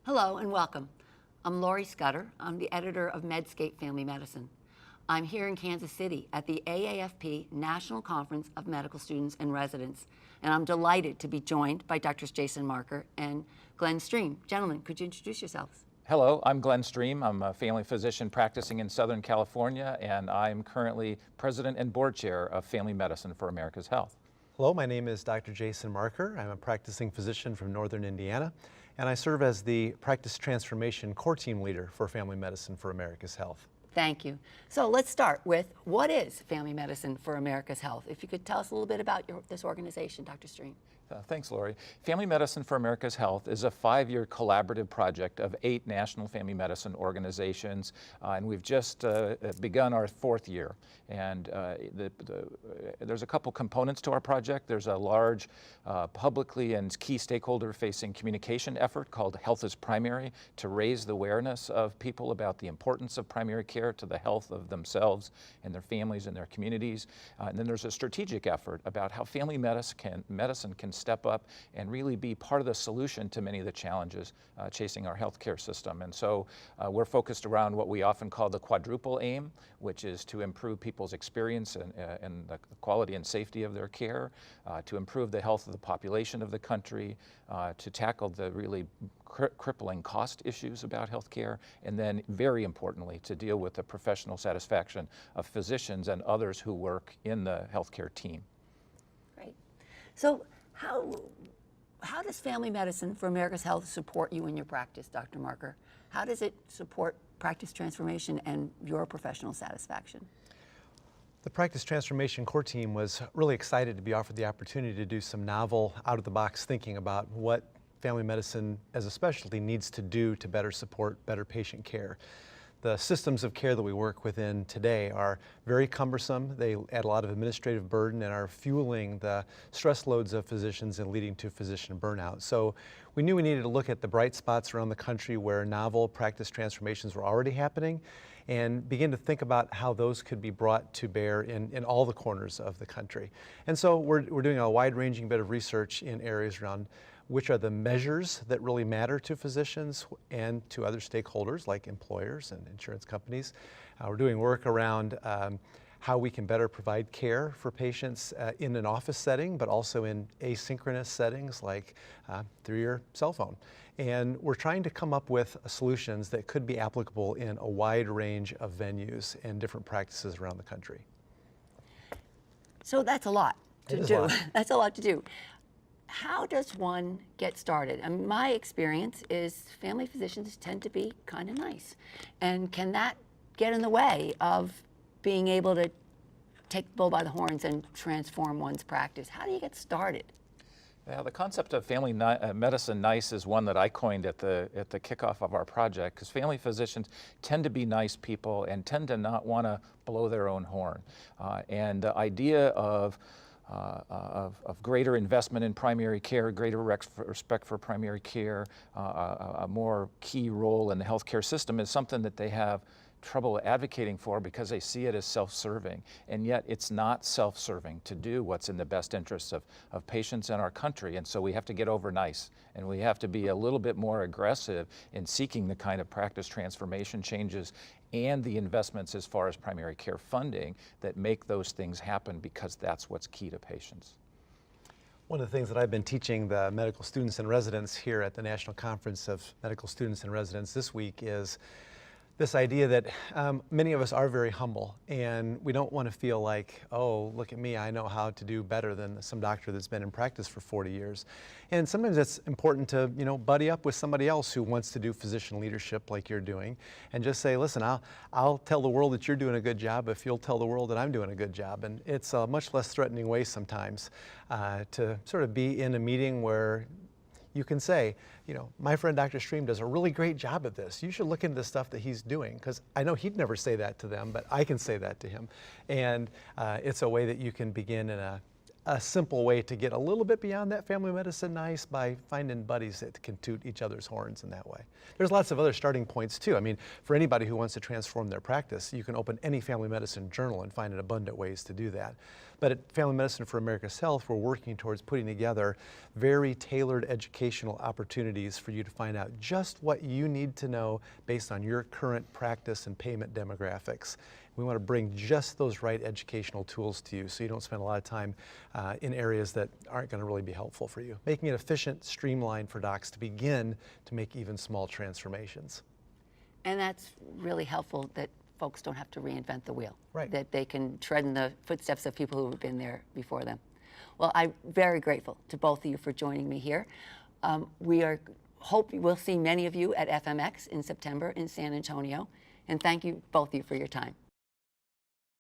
Hello and welcome. I'm Laurie Scudder. I'm the editor of Medscape Family Medicine. I'm here in Kansas City at the AAFP National Conference of Medical Students and Residents, and I'm delighted to be joined by Drs. Jason Marker and Glen. Gentlemen, could you introduce yourselves? Hello, I'm Glen. I'm a family physician practicing in Southern California, and I'm currently president and board chair of Family Medicine for America's Health. Hello, my name is Dr. Jason Marker. I'm a practicing physician from Northern Indiana, and I serve as the Practice Transformation Core Team Leader for Family Medicine for America's Health. Thank you. So let's start with, what is Family Medicine for America's Health? If you could tell us a little bit about this organization, Dr. Stream. Thanks, Laurie. Family Medicine for America's Health is a 5-year collaborative project of 8 national family medicine organizations, and we've just begun our 4th year. And there's a couple components to our project. There's a large publicly and key stakeholder-facing communication effort called Health is Primary to raise the awareness of people about the importance of primary care to the health of themselves and their families and their communities. And then there's a strategic effort about how family medicine can step up and really be part of the solution to many of the challenges chasing our healthcare system. And so we're focused around what we often call the quadruple aim, which is to improve people's experience and the quality and safety of their care, to improve the health of the population of the country, to tackle the really crippling cost issues about healthcare, and then very importantly to deal with the professional satisfaction of physicians and others who work in the healthcare team. Great. So how does Family Medicine for America's Health support you in your practice, Dr. Marker? How does it support practice transformation and your professional satisfaction? The Practice Transformation Core Team was really excited to be offered the opportunity to do some novel, out-of-the-box thinking about what family medicine as a specialty needs to do to better support better patient care. The systems of care that we work within today are very cumbersome. They add a lot of administrative burden and are fueling the stress loads of physicians and leading to physician burnout. So we knew we needed to look at the bright spots around the country where novel practice transformations were already happening and begin to think about how those could be brought to bear in all the corners of the country. And so we're doing a wide-ranging bit of research in areas around which are the measures that really matter to physicians and to other stakeholders like employers and insurance companies. We're doing work around how we can better provide care for patients in an office setting, but also in asynchronous settings like through your cell phone. And we're trying to come up with solutions that could be applicable in a wide range of venues and different practices around the country. So that's a lot to do. That's a lot to do. How does one get started? I mean, my experience is family physicians tend to be kind of nice. And can that get in the way of being able to take the bull by the horns and transform one's practice? How do you get started? Yeah, the concept of family medicine nice is one that I coined at the kickoff of our project, because family physicians tend to be nice people and tend to not want to blow their own horn. And the idea of greater investment in primary care, greater respect for primary care, a more key role in the healthcare system is something that they have trouble advocating for because they see it as self-serving. And yet it's not self-serving to do what's in the best interests of patients in our country. And so we have to get over nice, and we have to be a little bit more aggressive in seeking the kind of practice transformation changes and the investments as far as primary care funding that make those things happen, because that's what's key to patients. One of the things that I've been teaching the medical students and residents here at the National Conference of Medical Students and Residents this week is this idea that many of us are very humble, and we don't want to feel like, oh, look at me, I know how to do better than some doctor that's been in practice for 40 years. And sometimes it's important to, buddy up with somebody else who wants to do physician leadership like you're doing, and just say, listen, I'll tell the world that you're doing a good job if you'll tell the world that I'm doing a good job. And it's a much less threatening way sometimes to sort of be in a meeting where you can say, my friend Dr. Stream does a really great job at this. You should look into the stuff that he's doing, because I know he'd never say that to them, but I can say that to him. And it's a way that you can begin in a simple way to get a little bit beyond that family medicine nice by finding buddies that can toot each other's horns in that way. There's lots of other starting points too. I mean, for anybody who wants to transform their practice, you can open any family medicine journal and find an abundant ways to do that. But at Family Medicine for America's Health, we're working towards putting together very tailored educational opportunities for you to find out just what you need to know based on your current practice and payment demographics. We want to bring just those right educational tools to you so you don't spend a lot of time in areas that aren't going to really be helpful for you. Making it efficient, streamlined for docs to begin to make even small transformations. And that's really helpful that folks don't have to reinvent the wheel. Right. That they can tread in the footsteps of people who have been there before them. Well, I'm very grateful to both of you for joining me here. Hope we'll see many of you at FMX in September in San Antonio. And thank you, both of you, for your time.